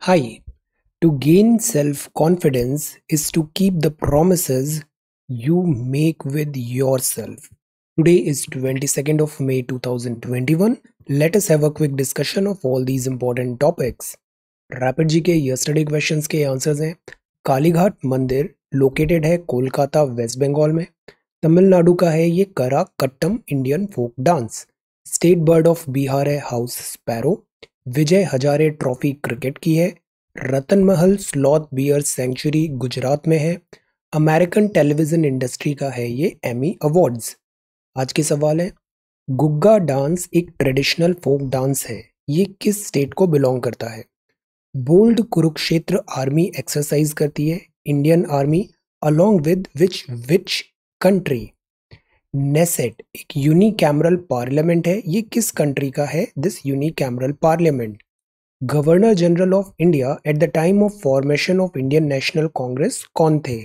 Hi, to gain self confidence is to keep the promises you make with yourself. Today is 22nd of May 2021. Let us have a quick discussion of all these important topics. Rapid जी के yesterday questions के answers हैं। कालीघाट मंदिर located है Kolkata waste Bengal में। तमिलनाडु का है ये Karakattam Indian folk dance. State bird of Bihar है house sparrow. Vijay Hazare trophy cricket की है। रतन महल स्लॉथ बियर सेंचुरी गुजरात में है। अमेरिकन टेलीविजन इंडस्ट्री का है ये एमी अवार्ड्स। आज के सवाल है, गुग्गा डांस एक ट्रेडिशनल फोक डांस है, ये किस स्टेट को बिलोंग करता है? बोल्ड कुरुक्षेत्र आर्मी एक्सरसाइज करती है Indian army along with which country? Knesset एक यूनिकैमरल पार्लियामेंट है, ये किस कंट्री का है this unicameral parliament? Governor general of India at the time of formation of Indian national Congress कौन थे?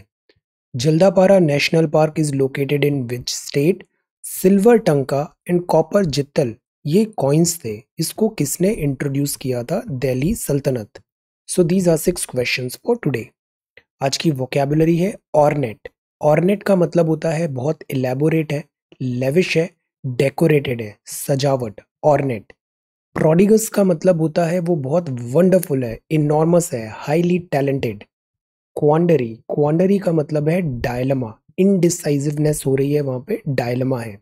Jaldapara national park is located in which state? Silver टंका and copper जित्तल ये कॉइन्स थे, इसको किसने इंट्रोड्यूस किया था? दिल्ली सल्तनत। So these are 6 questions for today. आज की वोकैबुलरी है ऑर्नेट। ऑर्नेट का मतलब होता है बहुत इलेबोरेट है, लेविश है, डेकोरेटेड है, सजावट। ऑर्नेट। प्रोडिगस का मतलब होता है वो बहुत वंडरफुल है, इनॉर्मस है, हाईली टैलेंटेड। क्वांडरी, क्वांडरी का मतलब है डायलमा, इनडिसाइसिवनेस हो रही है वहां पे, डायलमा है।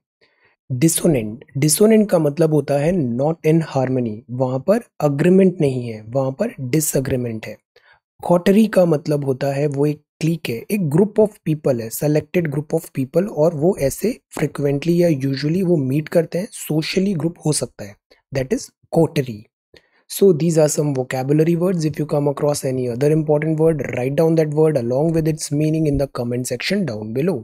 डिसोनेंट, डिसोनेंट का मतलब होता है नॉट इन हार्मनी, वहां पर अग्रीमेंट नहीं है, वहां पर डिसअग्रीमेंट है। कॉटरी का मतलब होता है वो एक क्लिक है, एक ग्रुप ऑफ पीपल है, सेलेक्टेड ग्रुप ऑफ पीपल, और वो ऐसे फ्रिक्वेंटली या यूजुअली वो मीट करते हैं, सोशली ग्रुप हो सकता है, that is coterie. So these are some vocabulary words. If you come across any other important word, write down that word along with its meaning in the comment section down below.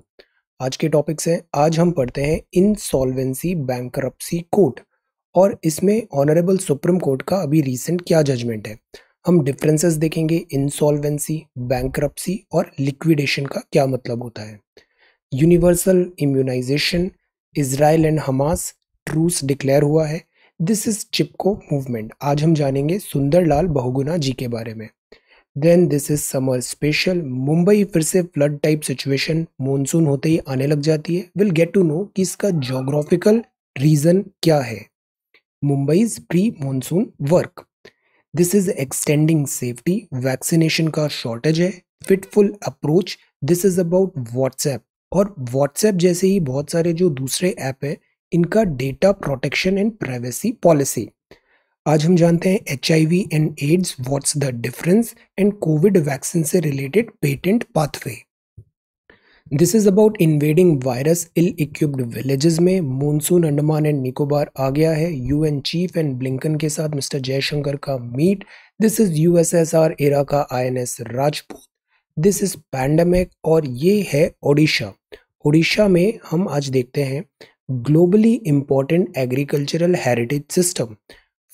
आज के topics हैं, आज हम पढ़ते हैं insolvency bankruptcy court, और इसमें honourable supreme court का अभी रिसेंट क्या जजमेंट है। हम डिफरेंसेस देखेंगे, इंसॉल्वेंसी, बैंकरप्सी और लिक्विडेशन का क्या मतलब होता है। Universal immunisation, Israel and Hamas truce declare हुआ है। This is Chipko movement. आज हम जानेंगे सुंदरलाल बहुगुणा जी के बारे में। Then this is summer special, Mumbai फिर से फ्लड टाइप सिचुएशन मॉनसून होते ही आने लग जाती है। विल गेट टू नो कि इसका ज्योग्राफिकल रीजन क्या है। Mumbai's pre monsoon work. This is extending safety, vaccination का शॉर्टेज है। Fitful approach, this is about WhatsApp, और व्हाट्सएप जैसे ही बहुत सारे जो दूसरे ऐप है इनका data protection and privacy policy. आज हम जानते हैं HIV and AIDS, what's the difference, and covid vaccine से related patent pathway. This is about invading virus ill equipped villages में। मॉनसून अंडमान एंड निकोबार आ गया है। UN चीफ एंड ब्लिंकन के साथ मिस्टर जयशंकर का meet. This is USSR era का INS Rajput. This is pandemic, और ये है ओडिशा। ओडिशा में हम आज देखते हैं globally important agricultural heritage system,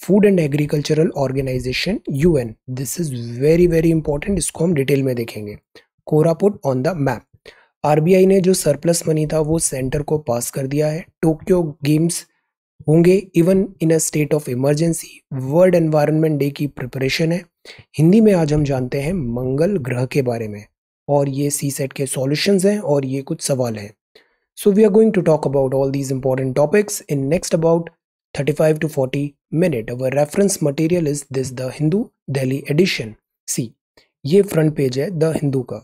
food and agricultural organisation UN। This is very very important, इसको हम डिटेल में देखेंगे। Koraput on the map. RBI ने जो सरप्लस मनी था वो सेंटर को पास कर दिया है। टोक्यो गेम्स होंगे even in a state of emergency. World environment day की प्रिपरेशन है। हिंदी में आज हम जानते हैं मंगल ग्रह के बारे में, और ये CSET के सॉल्यूशंस हैं, और ये कुछ सवाल हैं। So we are going to talk about all these important topics in next about 35 to 40 minutes. Our reference material is this The Hindu Delhi edition. See, ये फ्रंट पेज है द हिंदू का।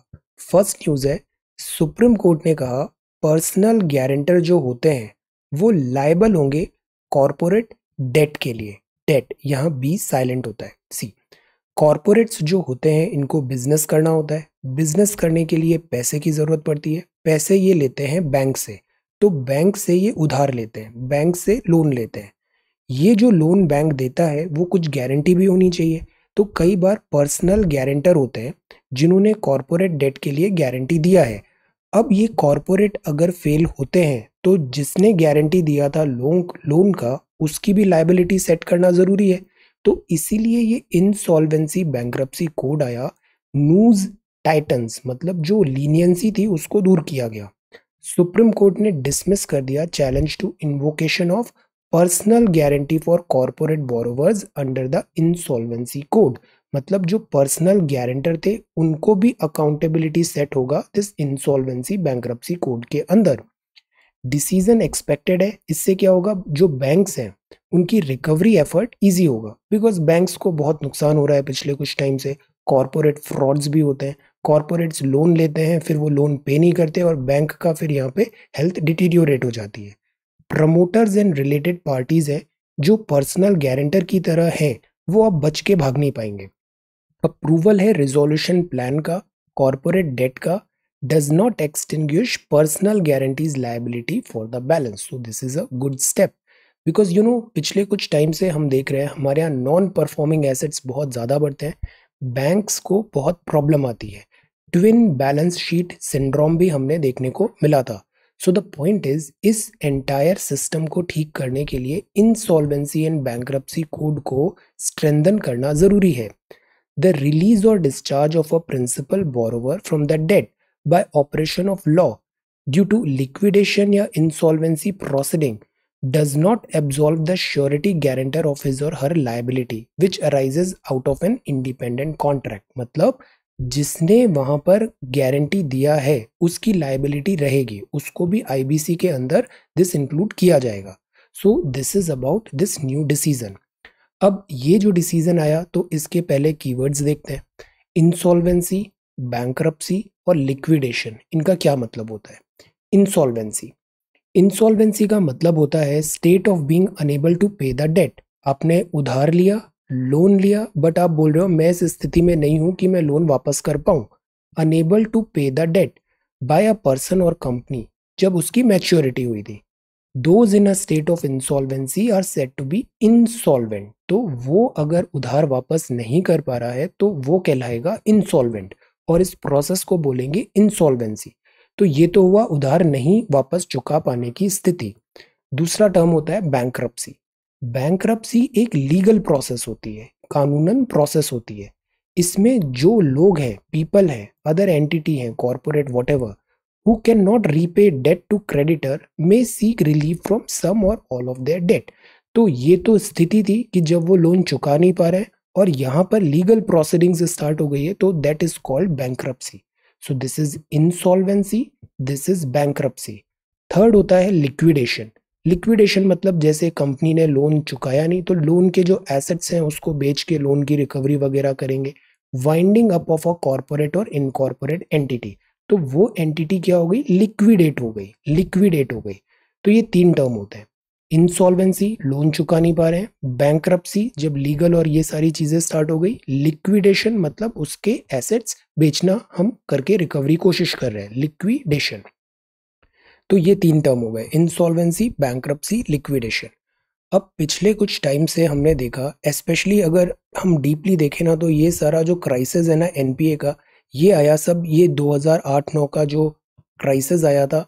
फर्स्ट न्यूज है, supreme court ने कहा personal guarantor जो होते हैं वो लायबल होंगे कॉर्पोरेट डेट के लिए। डेट यहाँ बी साइलेंट होता है। सी, कॉर्पोरेट्स जो होते हैं इनको बिजनेस करना होता है, बिजनेस करने के लिए पैसे की जरूरत पड़ती है, पैसे ये लेते हैं बैंक से, तो बैंक से ये उधार लेते हैं, बैंक से लोन लेते हैं। ये जो लोन बैंक देता है वो कुछ गारंटी भी होनी चाहिए, तो कई बार पर्सनल गारंटर होते हैं जिन्होंने कॉर्पोरेट डेट के लिए गारंटी दिया है। अब ये कॉर्पोरेट अगर फेल होते हैं तो जिसने गारंटी दिया था लोन का उसकी भी लायबिलिटी सेट करना जरूरी है। तो इसीलिए ये इंसॉल्वेंसी बैंक्रप्सी कोड आया। न्यूज टाइटन्स मतलब जो लीनियंसी थी उसको दूर किया गया। सुप्रीम कोर्ट ने डिसमिस कर दिया challenge to invocation of personal guarantee for corporate borrowers under the insolvency code. मतलब जो पर्सनल गारंटर थे उनको भी अकाउंटेबिलिटी सेट होगा दिस इंसॉल्वेंसी बैंक्रप्सी कोड के अंदर। डिसीजन एक्सपेक्टेड है, इससे क्या होगा, जो बैंक्स हैं उनकी रिकवरी एफर्ट इजी होगा, बिकॉज बैंक्स को बहुत नुकसान हो रहा है पिछले कुछ टाइम से। कॉरपोरेट फ्रॉड्स भी होते हैं, कॉरपोरेट्स लोन लेते हैं, फिर वो लोन पे नहीं करते और बैंक का फिर यहाँ पे हेल्थ डिटीरियोरेट हो जाती है। प्रमोटर्स एंड रिलेटेड पार्टीज हैं जो पर्सनल गारंटर की तरह हैं, वो अब बच के भाग नहीं पाएंगे। अप्रूवल है रिजोल्यूशन प्लान का, कॉर्पोरेट डेट का, does not extinguish personal guarantees liability for the balance. So this is a good step, because पिछले कुछ टाइम से हम देख रहे हैं हमारे यहाँ नॉन परफॉर्मिंग एसेट्स बहुत ज़्यादा बढ़ते हैं, बैंक्स को बहुत प्रॉब्लम आती है, ट्विन बैलेंस शीट सिंड्रोम भी हमने देखने को मिला था। सो द पॉइंट इज, इस एंटायर सिस्टम को ठीक करने के लिए इंसॉल्वेंसी एंड बैंक्रप्सी कोड को स्ट्रेंथन करना जरूरी है। The release or discharge of a principal borrower from the debt by operation of law due to liquidation या insolvency proceeding does not absolve the surety guarantor of his or her liability which arises out of an independent contract। मतलब जिसने वहां पर guarantee दिया है उसकी liability रहेगी, उसको भी आईबीसी के अंदर दिस इंक्लूड किया जाएगा। सो this is about this new decision. अब ये जो डिसीजन आया तो इसके पहले कीवर्ड्स देखते हैं। इंसॉल्वेंसी, बैंक्रप्सी और लिक्विडेशन, इनका क्या मतलब होता है। इंसॉल्वेंसी, इंसॉल्वेंसी का मतलब होता है state of being unable to pay the debt. आपने उधार लिया, लोन लिया, बट आप बोल रहे हो मैं इस स्थिति में नहीं हूं कि मैं लोन वापस कर पाऊं। Unable to pay the debt by a person और कंपनी, जब उसकी मैच्योरिटी हुई थी। Those in a state of insolvency are said to be insolvent। तो वो अगर उधार वापस नहीं कर पा रहा है तो वो कहलाएगा insolvent, और इस प्रोसेस को बोलेंगे insolvency। तो ये तो हुआ उधार नहीं वापस चुका पाने की स्थिति। दूसरा टर्म होता है बैंक्रप्सी। बैंक्रप्सी एक लीगल प्रोसेस होती है, कानूनन प्रोसेस होती है। इसमें जो लोग हैं, पीपल हैं, अदर एंटिटी हैं, corporate whatever, who cannot repay debt to creditor may seek relief from some or all of their debt। तो ये तो स्थिति थी कि जब वो लोन चुका नहीं पा रहे हैं और यहाँ पर लीगल प्रोसीडिंग्स स्टार्ट हो गई है, तो that is called bankruptcy. So this is insolvency, this is bankruptcy. Third होता है लिक्विडेशन। लिक्विडेशन मतलब जैसे कंपनी ने लोन चुकाया नहीं तो लोन के जो एसेट्स हैं उसको बेच के लोन की रिकवरी वगैरह करेंगे। Winding up of a corporate और इनकॉर्पोरेट एंटिटी, तो वो एंटिटी क्या हो गई, लिक्विडेट हो गई, लिक्विडेट हो गई। तो ये तीन टर्म होते हैं। इंसॉल्वेंसी, लोन चुका नहीं पा रहे हैं। बैंक्रप्सी, जब लीगल और ये सारी चीजें स्टार्ट हो गई। लिक्विडेशन मतलब उसके एसेट्स बेचना हम करके रिकवरी कोशिश कर रहे हैं, लिक्विडेशन। तो ये तीन टर्म हो गए, इंसॉल्वेंसी, बैंक्रप्सी, लिक्विडेशन। अब पिछले कुछ टाइम से हमने देखा, स्पेशली अगर हम डीपली देखें ना, तो ये सारा जो क्राइसिस है ना एनपीए का, ये आया सब ये 2008-9 का जो क्राइसिस आया था,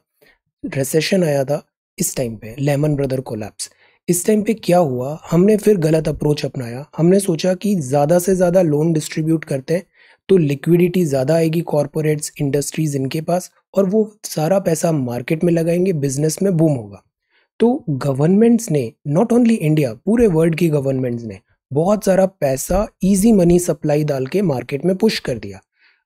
रिसेशन आया था, इस टाइम पे लेमन ब्रदर कोलैप्स। इस टाइम पे क्या हुआ, हमने फिर गलत अप्रोच अपनाया। हमने सोचा कि ज़्यादा से ज़्यादा लोन डिस्ट्रीब्यूट करते हैं तो लिक्विडिटी ज़्यादा आएगी कॉरपोरेट्स, इंडस्ट्रीज इनके पास, और वो सारा पैसा मार्केट में लगाएंगे, बिजनेस में बूम होगा। तो गवर्नमेंट्स ने, नॉट ओनली इंडिया, पूरे वर्ल्ड की गवर्नमेंट्स ने बहुत सारा पैसा इजी मनी सप्लाई डाल के मार्केट में पुश कर दिया।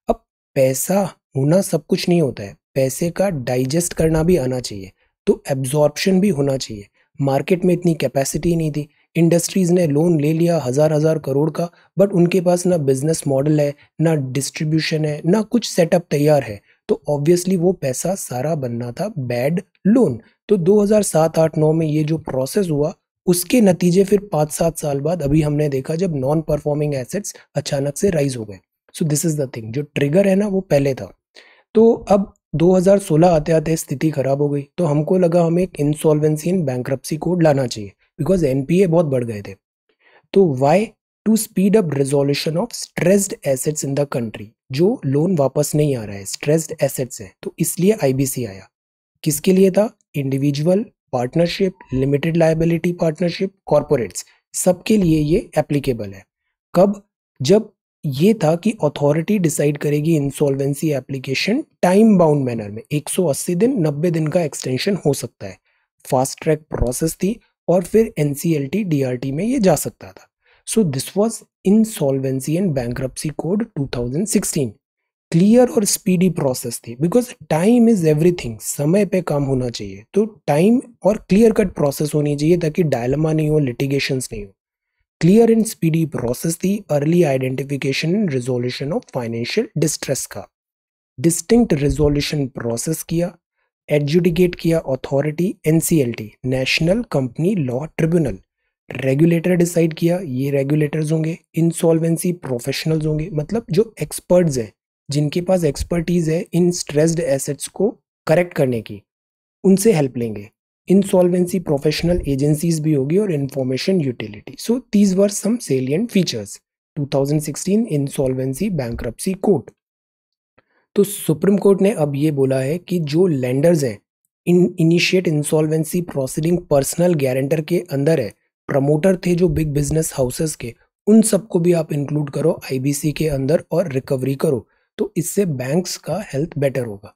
अब पैसा होना सब कुछ नहीं होता है, पैसे का डाइजेस्ट करना भी आना चाहिए, तो एब्जॉर्प्शन भी होना चाहिए। मार्केट में इतनी कैपेसिटी नहीं थी, इंडस्ट्रीज ने लोन ले लिया हजार हजार करोड़ का, बट उनके पास ना बिजनेस मॉडल है, ना डिस्ट्रीब्यूशन है, ना कुछ सेटअप तैयार है, तो ऑब्वियसली वो पैसा सारा बनना था बैड लोन। तो 2007-8-9 में ये जो प्रोसेस हुआ, उसके नतीजे फिर 5-7 साल बाद अभी हमने देखा जब नॉन परफॉर्मिंग एसेट्स अचानक से राइज हो गए। सो दिस इज द थिंग, जो ट्रिगर है ना वो पहले था। तो अब 2016 आते आते स्थिति खराब हो गई, तो हमको लगा हमें एक इंसॉल्वेंसी एंड बैंक्रप्सी कोड लाना चाहिए, बिकॉज एनपीए बहुत बढ़ गए थे। तो why, to speed up resolution of stressed assets in the country. जो लोन वापस नहीं आ रहा है, स्ट्रेस्ड एसेट्स है, तो इसलिए आईबीसी आया। किसके लिए था, individual, partnership, limited liability partnership, corporates, सबके लिए ये एप्लीकेबल है। कब, जब ये था कि अथॉरिटी डिसाइड करेगी insolvency application time bound manner में, 180 दिन, 90 दिन का एक्सटेंशन हो सकता है। फास्ट ट्रैक प्रोसेस थी और फिर एनसीएलटी डीआरटी में ये जा सकता था। So this was insolvency and bankruptcy code 2016। Clear और स्पीडी प्रोसेस थी बिकॉज टाइम इज एवरीथिंग, समय पे काम होना चाहिए, तो टाइम और क्लियर कट प्रोसेस होनी चाहिए ताकि डायलमा नहीं हो, लिटिगेशंस नहीं हो। क्लियर एंड स्पीडी प्रोसेस थी, early identification and resolution of financial distress का, डिस्टिंक्ट रिजोल्यूशन प्रोसेस किया, एडजुडिकेट किया authority NCLT national company law tribunal, regulator decide किया, ये रेगुलेटर्स होंगे, इंसॉल्वेंसी प्रोफेशनल्स होंगे, मतलब जो एक्सपर्ट्स हैं जिनके पास एक्सपर्टीज है इन स्ट्रेस्ड एसेट्स को करेक्ट करने की, उनसे हेल्प लेंगे। इंसॉल्वेंसी प्रोफेशनल एजेंसीज भी होगी और information utility. So these were some salient features 2016 insolvency bankruptcy code. तो सुप्रीम कोर्ट ने अब ये बोला है कि जो लेंडर्स हैं initiate insolvency proceeding personal guarantor के अंदर है, प्रमोटर थे जो बिग बिजनेस हाउसेस के, उन सबको भी आप इंक्लूड करो आईबीसी के अंदर और रिकवरी करो, तो इससे बैंक्स का हेल्थ बेटर होगा।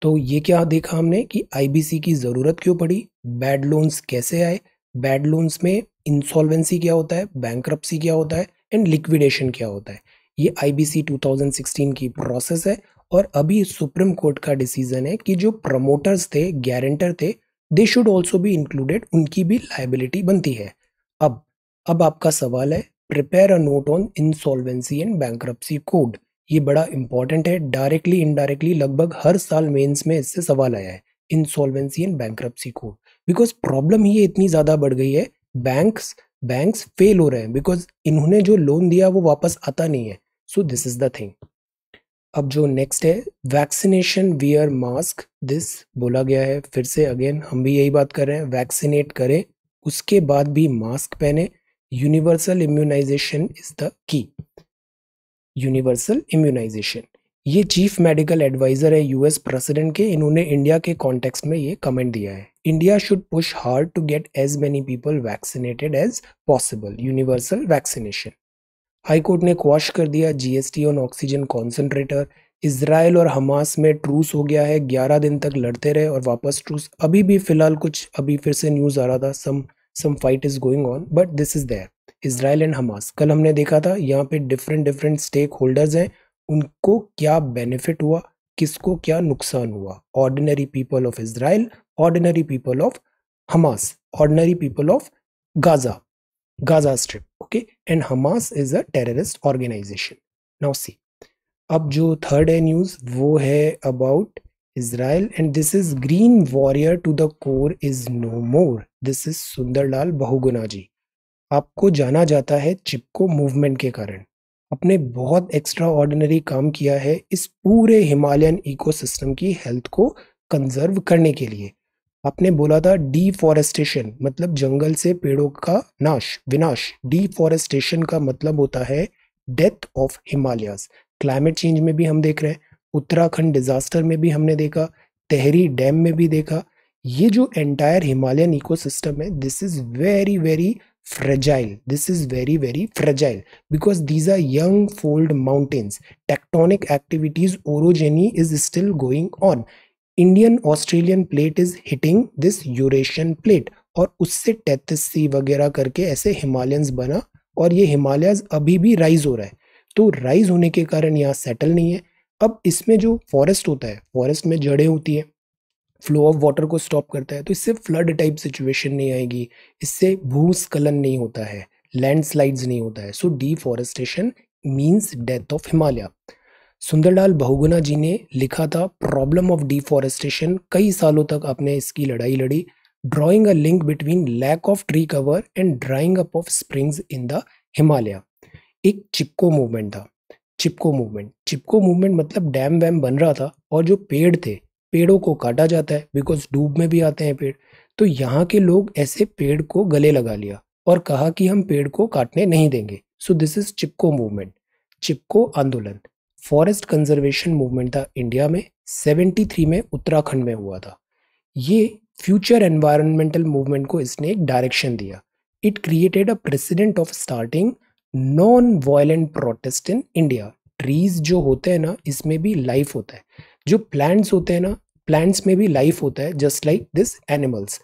तो ये क्या देखा हमने कि आईबीसी की जरूरत क्यों पड़ी, बैड लोन्स कैसे आए, बैड लोन्स में इंसॉल्वेंसी क्या होता है, बैंक्रप्सी क्या होता है एंड लिक्विडेशन क्या होता है। ये आईबीसी 2016 की प्रोसेस है और अभी सुप्रीम कोर्ट का डिसीजन है कि जो प्रमोटर्स थे, गारंटर थे, they should also be included, उनकी भी लाइबिलिटी बनती है। अब अब आपका सवाल है, prepare a note on insolvency and bankruptcy code. ये बड़ा इंपॉर्टेंट है, डायरेक्टली इनडायरेक्टली लगभग हर साल मेंस में इससे सवाल आया है, insolvency and bankruptcy code, because problem ही इतनी ज्यादा बढ़ गई है, बैंक्स बैंक्स फेल हो रहे हैं बिकॉज इन्होंने जो लोन दिया वो वापस आता नहीं है। So this is the thing. अब जो नेक्स्ट है, वैक्सीनेशन वियर मास्क, दिस बोला गया है, फिर से अगेन हम भी यही बात कर रहे हैं, वैक्सीनेट करें उसके बाद भी मास्क पहने, universal immunisation is the key. Universal immunisation, ये चीफ मेडिकल एडवाइजर है यूएस प्रेसिडेंट के, इन्होंने इंडिया के कॉन्टेक्स्ट में ये कमेंट दिया है, India should push hard to get as many people vaccinated as possible, universal vaccination. High court ने क्वाश कर दिया GST on oxygen concentrator. Israel और हमास में ट्रूस हो गया है, 11 दिन तक लड़ते रहे और वापस ट्रूस, अभी भी फिलहाल कुछ अभी फिर से न्यूज आ रहा था, some fight is going on but this is there. Israel and Hamas, कल हमने देखा था यहाँ पे डिफरेंट डिफरेंट स्टेक होल्डर्स हैं, उनको क्या बेनिफिट हुआ, किसको क्या नुकसान हुआ, ordinary people of Israel, ordinary people of Hamas, ordinary people of Gaza, Gaza Strip, okay, and Hamas is a terrorist organization. Now see, अब जो थर्ड है न्यूज वो है about Israel and this is green warrior to the core is no more, this is Sundarlal Bahuguna ji. आपको जाना जाता है चिपको movement के कारण, आपने बहुत एक्स्ट्रा ऑर्डिनरी काम किया है इस पूरे हिमालयन इकोसिस्टम की हेल्थ को कंजर्व करने के लिए। आपने बोला था डिफॉरेस्टेशन मतलब जंगल से पेड़ों का नाश, विनाश। डिफॉरेस्टेशन का मतलब होता है death of Himalayas. Climate change में भी हम देख रहे हैं, उत्तराखंड डिजास्टर में भी हमने देखा, तेहरी डैम में भी देखा। ये जो एंटायर हिमालयन इकोसिस्टम है, this is very very fragile, this is very very fragile because these are young fold mountains, tectonic activities, orogeny is still going on, Indian Australian plate is hitting this Eurasian plate और उससे Tethys sea वगैरह करके ऐसे Himalayans बना और ये Himalayas अभी भी राइज हो रहा है। तो राइज होने के कारण यहाँ सेटल नहीं है। अब इसमें जो फॉरेस्ट होता है, फॉरेस्ट में जड़ें होती है, फ्लो ऑफ वाटर को स्टॉप करता है, तो इससे फ्लड टाइप सिचुएशन नहीं आएगी, इससे भूस्खलन नहीं होता है, लैंडस्लाइड्स नहीं होता है। So deforestation means death of Himalaya. Sundarlal Bahuguna ji ने लिखा था प्रॉब्लम ऑफ डिफॉरेस्टेशन, कई सालों तक आपने इसकी लड़ाई लड़ी, drawing a link between lack of tree cover and drying up of springs in the Himalaya. एक चिपको मूवमेंट था, चिपको मूवमेंट मतलब डैम वैम बन रहा था और जो पेड़ थे, पेड़ों को काटा जाता है बिकॉज डूब में भी आते हैं पेड़, तो यहाँ के लोग ऐसे पेड़ को गले लगा लिया और कहा कि हम पेड़ को काटने नहीं देंगे। So this is Chipko movement, Chipko आंदोलन। फॉरेस्ट कंजर्वेशन मूवमेंट था इंडिया में, 73 में उत्तराखंड में हुआ था। ये फ्यूचर एनवायरमेंटल मूवमेंट को इसने एक डायरेक्शन दिया। It created a president of starting non violent protest in India. Trees जो होते हैं ना, इसमें भी लाइफ होता है, जो प्लांट्स होते हैं ना, प्लांट्स में भी लाइफ होता है, just like this animals.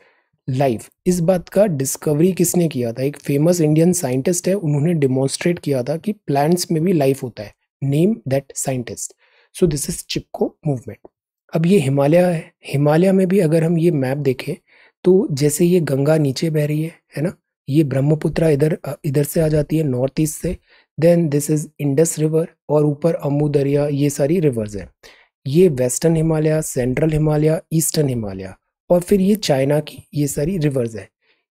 Life, इस बात का डिस्कवरी किसने किया था? एक फेमस इंडियन साइंटिस्ट है, उन्होंने डिमॉन्स्ट्रेट किया था कि प्लांट्स में भी लाइफ होता है। Name that scientist. So this is Chipko movement. अब ये हिमालय है, हिमालय में भी अगर हम ये मैप देखें तो जैसे ये गंगा नीचे बह रही है ना, ये ब्रह्मपुत्रा इधर इधर से आ जाती है नॉर्थ ईस्ट से, then this is Indus river, और ऊपर अम्बू दरिया, ये सारी रिवर्स हैं। ये western Himalaya, central Himalaya, eastern Himalaya, और फिर ये चाइना की ये सारी रिवर्स है।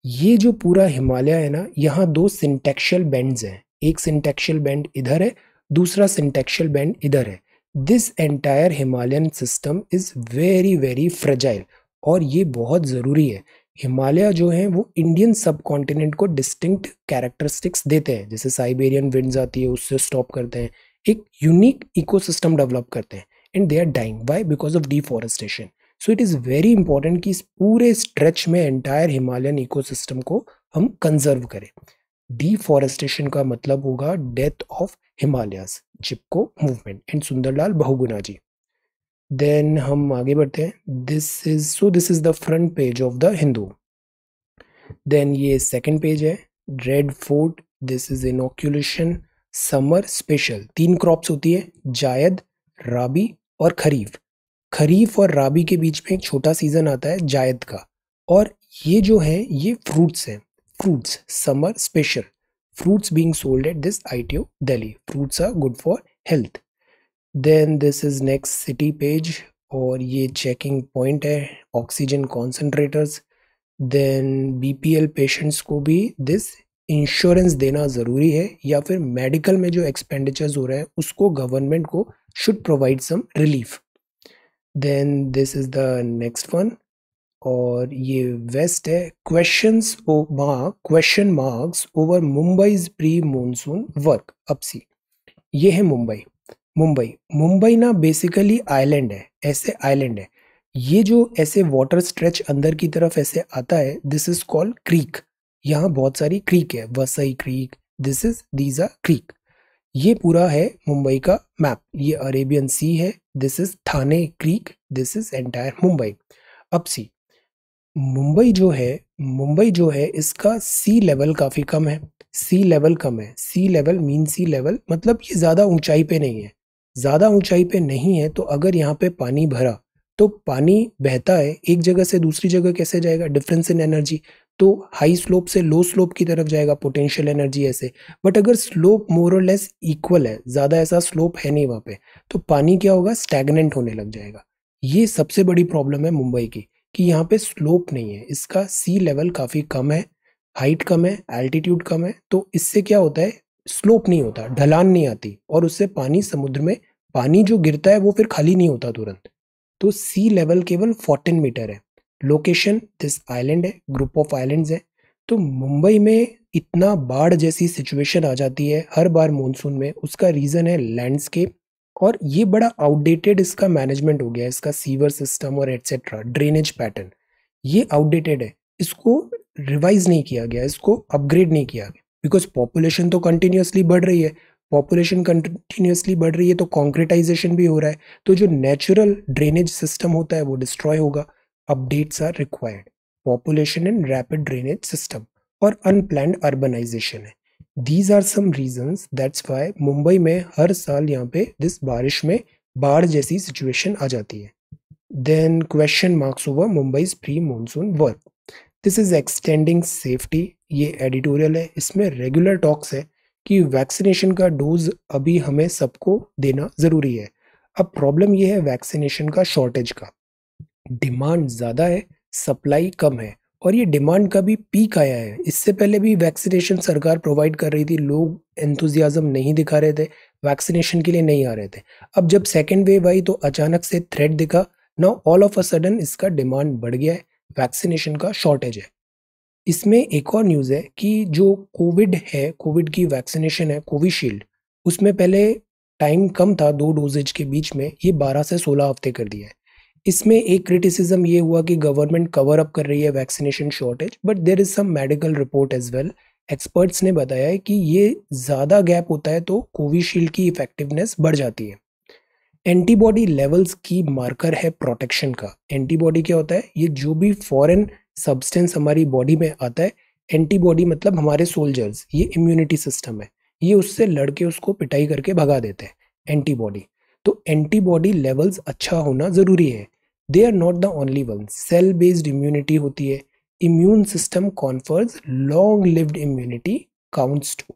ये जो पूरा हिमालय है ना, यहाँ दो सिंटेक्शियल बेंड्स हैं, एक सिंटेक्शियल बेंड इधर है, दूसरा सिंटेक्शियल बेंड इधर है। This entire Himalayan system is very very fragile, और ये बहुत ज़रूरी है। हिमालय जो है वो इंडियन सब कॉन्टिनेंट को डिस्टिंक्ट कैरेक्टरिस्टिक्स देते हैं, जैसे साइबेरियन विंड्स आती है उससे स्टॉप करते हैं, एक यूनिक इकोसिस्टम डेवलप करते हैं, and they are dying why because of deforestation. So it is very important कि इस पूरे स्ट्रेच में एंटायर हिमालयन इकोसिस्टम को हम कंजर्व करें। डिफॉरेस्टेशन का मतलब होगा death of Himalayas, Chipko movement and Sundarlal Bahuguna ji. Then हम आगे बढ़ते हैं। This is the front page of the Hindu. Then ये सेकंड पेज है, Red Fort, this is inoculation summer special. तीन क्रॉप्स होती है, जायद, राबी और खरीफ। खरीफ और राबी के बीच में एक छोटा सीजन आता है जायद का, और ये जो है ये फ्रूट्स हैं, fruits summer special, fruits being sold at this ITO Delhi. Fruits are good for health. Then this is next city page, और ये चेकिंग पॉइंट है, oxygen concentrators. Then BPL patients को भी दिस इंश्योरेंस देना ज़रूरी है, या फिर मेडिकल में जो एक्सपेंडिचर्स हो रहे हैं उसको गवर्नमेंट को should provide some relief. Then this is the next one, और ये वेस्ट है, question marks over Mumbai's pre monsoon work. अब सी, ये है मुंबई। मुंबई ना बेसिकली आइलैंड है, ऐसे आइलैंड है। ये जो ऐसे वाटर स्ट्रेच अंदर की तरफ ऐसे आता है, दिस इज कॉल्ड क्रीक। यहाँ बहुत सारी क्रीक है, Vasai creek, these are creek. ये पूरा है मुंबई का मैप। ये अरेबियन सी है, this is Thane creek, this is entire Mumbai. अब सी, मुंबई जो है इसका सी लेवल काफी कम है। सी लेवल कम है, सी लेवल मीन सी लेवल मतलब ये ज्यादा ऊंचाई पे नहीं है। ज्यादा ऊंचाई पे नहीं है तो अगर यहाँ पे पानी भरा तो पानी बहता है एक जगह से दूसरी जगह कैसे जाएगा? डिफरेंस इन एनर्जी, तो हाई स्लोप से लो स्लोप की तरफ जाएगा, पोटेंशियल एनर्जी ऐसे। बट अगर स्लोप मोर और लेस इक्वल है, ज्यादा ऐसा स्लोप है नहीं वहां पे, तो पानी क्या होगा? स्टैग्नेंट होने लग जाएगा। ये सबसे बड़ी प्रॉब्लम है मुंबई की, कि यहाँ पे स्लोप नहीं है, इसका सी लेवल काफी कम है, हाइट कम है, एल्टीट्यूड कम है, तो इससे क्या होता है? स्लोप नहीं होता, ढलान नहीं आती, और उससे पानी समुद्र में, पानी जो गिरता है वो फिर खाली नहीं होता तुरंत। तो सी लेवल केवल 14 मीटर है। लोकेशन दिस आइलैंड है, ग्रुप ऑफ आइलैंड्स है। तो मुंबई में इतना बाढ़ जैसी सिचुएशन आ जाती है हर बार मॉनसून में, उसका रीजन है लैंडस्केप, और ये बड़ा आउटडेटेड इसका मैनेजमेंट हो गया है, इसका सीवर सिस्टम और एटसेट्रा, ड्रेनेज पैटर्न ये आउटडेटेड है। इसको रिवाइज नहीं किया गया, इसको अपग्रेड नहीं किया गया, बिकॉज पॉपुलेशन तो कंटिन्यूअसली बढ़ रही है। पॉपुलेशन कंटिन्यूअसली बढ़ रही है तो कॉन्क्रीटाइजेशन भी हो रहा है, तो जो नेचुरल ड्रेनेज सिस्टम होता है वो डिस्ट्रॉय होगा। Updates are required, population and rapid drainage system, और अनप्लैन्ड अर्बनाइजेशन है। These are some reasons, that's why Mumbai में हर साल यहाँ पे दिस बारिश में बाढ़ जैसी सिचुएशन आ जाती है। Then question marks over Mumbai's pre monsoon work. This is extending safety, ये एडिटोरियल है, इसमें रेगुलर टॉक्स है कि वैक्सीनेशन का डोज अभी हमें सबको देना जरूरी है। अब प्रॉब्लम ये है वैक्सीनेशन का शॉर्टेज का, डिमांड ज़्यादा है, सप्लाई कम है, और ये डिमांड का भी पीक आया है। इससे पहले भी वैक्सीनेशन सरकार प्रोवाइड कर रही थी, लोग एंथुजियाज्म नहीं दिखा रहे थे, वैक्सीनेशन के लिए नहीं आ रहे थे। अब जब सेकेंड वेव आई तो अचानक से थ्रेट दिखा, now all of a sudden इसका डिमांड बढ़ गया है, वैक्सीनेशन का शॉर्टेज है। इसमें एक और न्यूज़ है कि जो कोविड है, कोविड की वैक्सीनेशन है कोविशील्ड, उसमें पहले टाइम कम था 2 डोजेज के बीच में, ये 12 से 16 हफ्ते कर दिया है। इसमें एक क्रिटिसिज्म ये हुआ कि गवर्नमेंट कवर अप कर रही है vaccination shortage, but there is some medical report as well. Experts ने बताया है कि ये ज़्यादा गैप होता है तो कोविशील्ड की इफेक्टिवनेस बढ़ जाती है। एंटीबॉडी लेवल्स की मार्कर है प्रोटेक्शन का। एंटीबॉडी क्या होता है? ये जो भी फॉरेन सब्सटेंस हमारी बॉडी में आता है, एंटीबॉडी मतलब हमारे सोल्जर्स, ये इम्यूनिटी सिस्टम है, ये उससे लड़के उसको पिटाई करके भगा देते हैं, एंटीबॉडी। तो एंटीबॉडी लेवल्स अच्छा होना जरूरी है। They are not the only one. Cell based immunity होती है। Immune system confers long lived immunity counts too.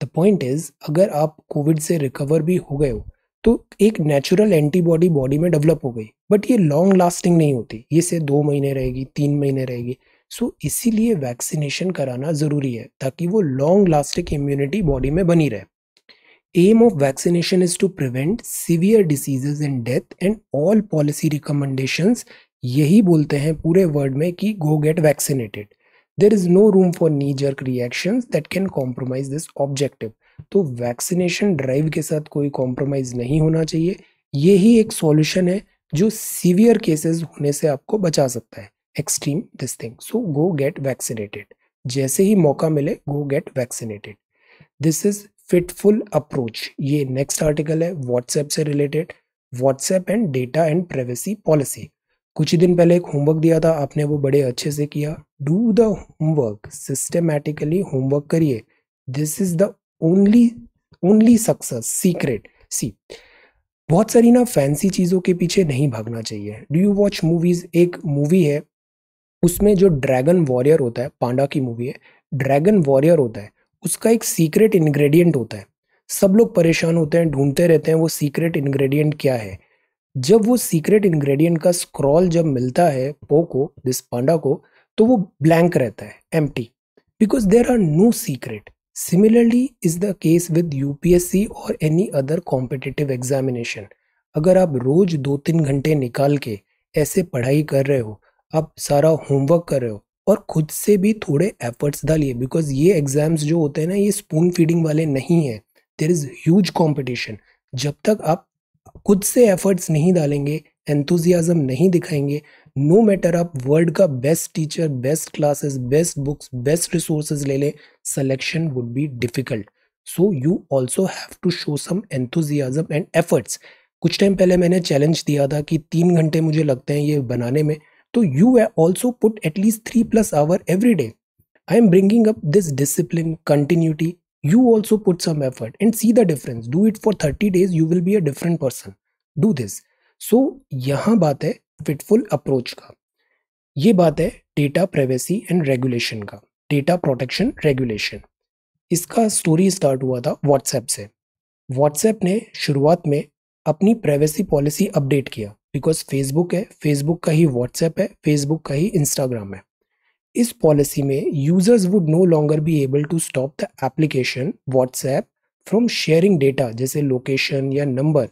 The point is, अगर आप कोविड से रिकवर भी हो गए हो तो एक नेचुरल एंटीबॉडी बॉडी में डेवलप हो गई, बट ये लॉन्ग लास्टिंग नहीं होती, ये से 2 महीने रहेगी, 3 महीने रहेगी। सो इसीलिए वैक्सीनेशन कराना जरूरी है ताकि वो लॉन्ग लास्टिंग इम्यूनिटी बॉडी में बनी रहे। Aim of vaccination is to prevent severe diseases and death, and all policy recommendations यही बोलते हैं पूरे वर्ल्ड में कि go get vaccinated. There is no room for knee jerk reactions that can compromise this objective. तो vaccination drive के साथ कोई कॉम्प्रोमाइज नहीं होना चाहिए। यही एक सॉल्यूशन है जो सीवियर केसेस होने से आपको बचा सकता है, extreme this thing. So go get vaccinated, जैसे ही मौका मिले गो get vaccinated. This is fitful approach. ये नेक्स्ट आर्टिकल है व्हाट्सएप से related, WhatsApp and data and privacy policy. कुछ ही दिन पहले एक होमवर्क दिया था, आपने वो बड़े अच्छे से किया। Do the homework, systematically homework करिए। This is the only only success secret. See, बहुत सारी ना फैंसी चीजों के पीछे नहीं भागना चाहिए। Do you watch movies? एक मूवी है उसमें जो ड्रैगन वॉरियर होता है, पांडा की मूवी है, ड्रैगन वॉरियर होता है, उसका एक सीक्रेट इंग्रेडिएंट होता है। सब लोग परेशान होते हैं, ढूंढते रहते हैं वो सीक्रेट इंग्रेडिएंट क्या है। जब वो सीक्रेट इंग्रेडिएंट का स्क्रॉल जब मिलता है पो को, दिस पांडा को, तो वो ब्लैंक रहता है, empty, because there are no secret. Similarly is the case with UPSC और एनी अदर कॉम्पिटिटिव एग्जामिनेशन। अगर आप रोज 2-3 घंटे निकाल के ऐसे पढ़ाई कर रहे हो, आप सारा होमवर्क कर रहे हो और खुद से भी थोड़े एफर्ट्स डालिए, बिकॉज ये एग्जाम्स जो होते हैं ना, ये स्पून फीडिंग वाले नहीं है। There is huge competition. जब तक आप खुद से एफर्ट्स नहीं डालेंगे, एंथुजियाज्म नहीं दिखाएंगे, नो मैटर आप वर्ल्ड का best teacher, best classes, best books, best resources ले लें, selection would be difficult. So you also have to show some enthusiasm and efforts. कुछ टाइम पहले मैंने चैलेंज दिया था कि 3 घंटे मुझे लगते हैं ये बनाने में, तो you also put at least 3+ hours every day. I am bringing up this discipline, continuity. You also put some effort and see the difference. Do it for 30 days, you will be a different person. Do this. So यहाँ बात है fitful approach का, ये बात है data privacy and regulation का, data protection regulation. इसका story start हुआ था व्हाट्सएप से। व्हाट्सएप ने शुरुआत में अपनी प्राइवेसी पॉलिसी अपडेट किया, बिकॉज फेसबुक है, फेसबुक का ही व्हाट्सएप है, फेसबुक का ही इंस्टाग्राम है। इस पॉलिसी में users would no longer be able to stop the application WhatsApp from sharing data, जैसे लोकेशन या नंबर,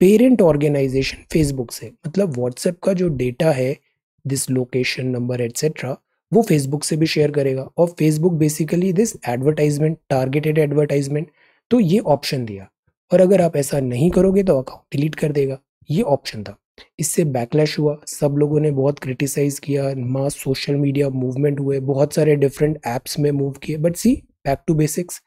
पेरेंट ऑर्गेनाइजेशन फेसबुक से। मतलब व्हाट्सएप का जो डेटा है, दिस लोकेशन, नंबर एटसेट्रा, वो फेसबुक से भी शेयर करेगा। और Facebook basically this advertisement, targeted advertisement, तो ये ऑप्शन दिया। और अगर आप ऐसा नहीं करोगे तो अकाउंट डिलीट कर देगा, ये ऑप्शन था। इससे बैकलैश हुआ, सब लोगों ने बहुत क्रिटिसाइज किया, मास सोशल मीडिया मूवमेंट हुए, बहुत सारे डिफरेंट एप्स में मूव किए, but see, back to basics.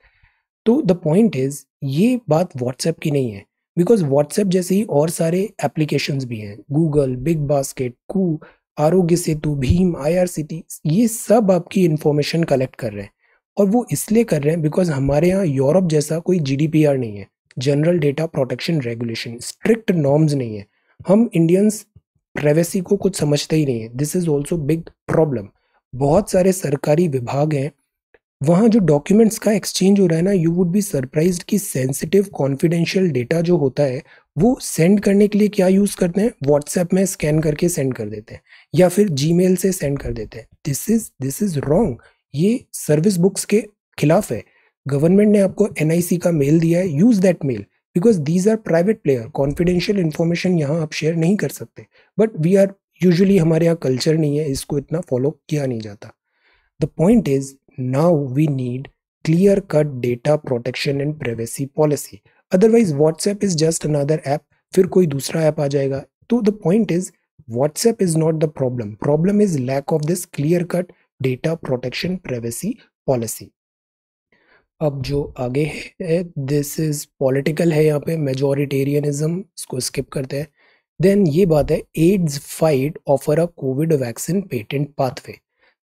तो द पॉइंट इज, ये बात व्हाट्सएप की नहीं है, बिकॉज व्हाट्सएप जैसे ही और सारे एप्लीकेशंस भी हैं, गूगल, बिग बास्केट, कू, आरोग्य सेतु, भीम, आईआरसीटी, ये सब आपकी इंफॉर्मेशन कलेक्ट कर रहे हैं। और वो इसलिए कर रहे हैं बिकॉज हमारे यहाँ यूरोप जैसा कोई जीडीपीआर नहीं है, general data protection regulation, strict norms नहीं है। हम इंडियंस प्राइवेसी को कुछ समझते ही नहीं है। This is also big problem. बहुत सारे सरकारी विभाग हैं, वहाँ जो डॉक्यूमेंट्स का एक्सचेंज हो रहा है ना, यू वुड बी सरप्राइज्ड कि सेंसिटिव कॉन्फिडेंशियल डेटा जो होता है वो सेंड करने के लिए क्या यूज करते हैं, व्हाट्सएप में स्कैन करके सेंड कर देते हैं या फिर जीमेल से सेंड कर देते हैं। This is wrong. ये सर्विस बुक्स के खिलाफ है। गवर्नमेंट ने आपको एनआईसी का मेल दिया है, use that mail, because these are private player, confidential information यहाँ आप शेयर नहीं कर सकते। बट वी आर यूजुअली, हमारे यहाँ कल्चर नहीं है, इसको इतना फॉलो किया नहीं जाता। The point is, now we need clear cut data protection and privacy policy. Otherwise WhatsApp is just another app, फिर कोई दूसरा ऐप आ जाएगा। तो the point is, WhatsApp is not the problem. Problem is lack of this clear cut data protection privacy policy. अब जो आगे है, this is political है, यहाँ पे मेजोरिटेरियनिज्म, इसको स्किप करते हैं। देन ये बात है, AIDS fight offer a Covid vaccine patent pathway.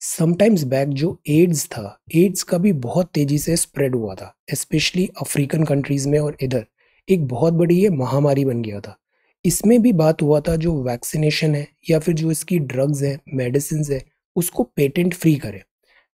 Sometimes back जो एड्स था, एड्स का भी बहुत तेजी से स्प्रेड हुआ था, स्पेशली अफ्रीकन कंट्रीज में, और इधर एक बहुत बड़ी ये महामारी बन गया था। इसमें भी बात हुआ था जो वैक्सीनेशन है या फिर जो इसकी ड्रग्स है, मेडिसिन है, उसको पेटेंट फ्री करे,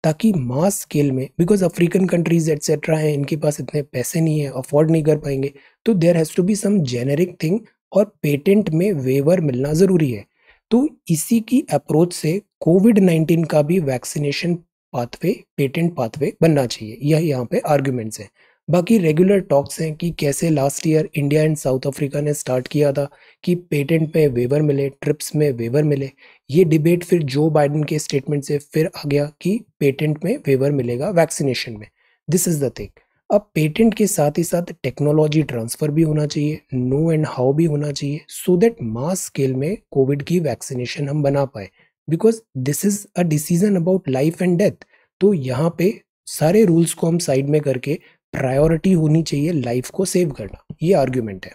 ताकि मास स्केल में, बिकॉज अफ्रीकन कंट्रीज एटसेट्रा हैं, इनके पास इतने पैसे नहीं है, अफोर्ड नहीं कर पाएंगे, तो there has to be some generic thing, और पेटेंट में वेवर मिलना जरूरी है। तो इसी की अप्रोच से कोविड-19 का भी वैक्सीनेशन पाथवे, पेटेंट पाथवे बनना चाहिए, यह यहाँ पे आर्ग्यूमेंट्स हैं। बाकी रेगुलर टॉक्स हैं कि कैसे last year India and south Africa ने स्टार्ट किया था कि पेटेंट में वेवर मिले, ट्रिप्स में वेवर मिले। ये डिबेट फिर जो बाइडेन के स्टेटमेंट से फिर आ गया कि पेटेंट में वेवर मिलेगा वैक्सीनेशन में। This is the thing. अब पेटेंट के साथ ही साथ टेक्नोलॉजी ट्रांसफर भी होना चाहिए, नो एंड हाउ भी होना चाहिए, सो दैट मास स्केल में कोविड की वैक्सीनेशन हम बना पाए, because this is a decision about life and death. तो यहाँ पे सारे रूल्स को हम साइड में करके प्रायोरिटी होनी चाहिए लाइफ को सेव करना, ये आर्ग्यूमेंट है।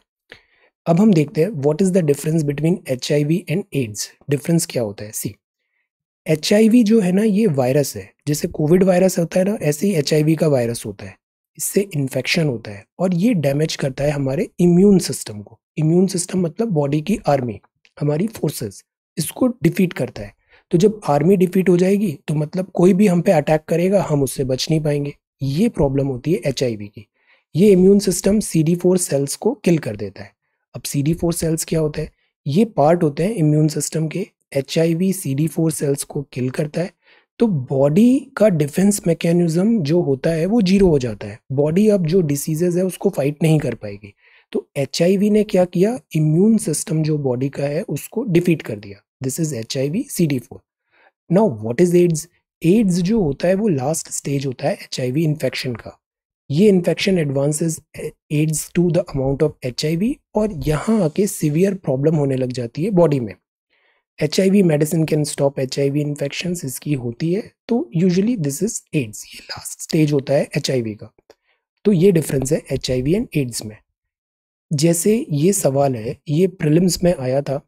अब हम देखते हैं what is the difference between HIV and AIDS. Difference क्या होता है? सी, HIV जो है ना, ये वायरस है, जैसे कोविड वायरस होता है ना, ऐसे ही HIV का वायरस होता है। इससे इन्फेक्शन होता है और ये डैमेज करता है हमारे इम्यून सिस्टम को। इम्यून सिस्टम मतलब बॉडी की आर्मी, हमारी फोर्सेस, इसको डिफीट करता है। तो जब आर्मी डिफीट हो जाएगी तो मतलब कोई भी हम पे अटैक करेगा, हम उससे बच नहीं पाएंगे। ये प्रॉब्लम होती है HIV की। ये इम्यून सिस्टम CD4 सेल्स को किल कर देता है। अब CD4 सेल्स क्या होता है? ये पार्ट होते हैं इम्यून सिस्टम के। HIV CD4 सेल्स को किल करता है, तो बॉडी का डिफेंस मैकेनिज्म जो होता है वो जीरो हो जाता है। बॉडी अब जो डिसीजेज है उसको फाइट नहीं कर पाएगी। तो HIV ने क्या किया? इम्यून सिस्टम जो बॉडी का है उसको डिफीट कर दिया। This is HIV CD4। Now what is AIDS? AIDS जो होता है वो लास्ट स्टेज होता है HIV इन्फेक्शन का। ये infection advances AIDS to the amount of HIV, और यहाँ आके सिवियर प्रॉब्लम होने लग जाती है बॉडी में। HIV medicine can stop HIV infection, इसकी होती है। तो यूजुअली दिस इज एड्स, ये लास्ट स्टेज होता है HIV का। तो ये डिफरेंस है HIV एंड एड्स में। जैसे ये सवाल है, ये प्रीलिम्स में आया था,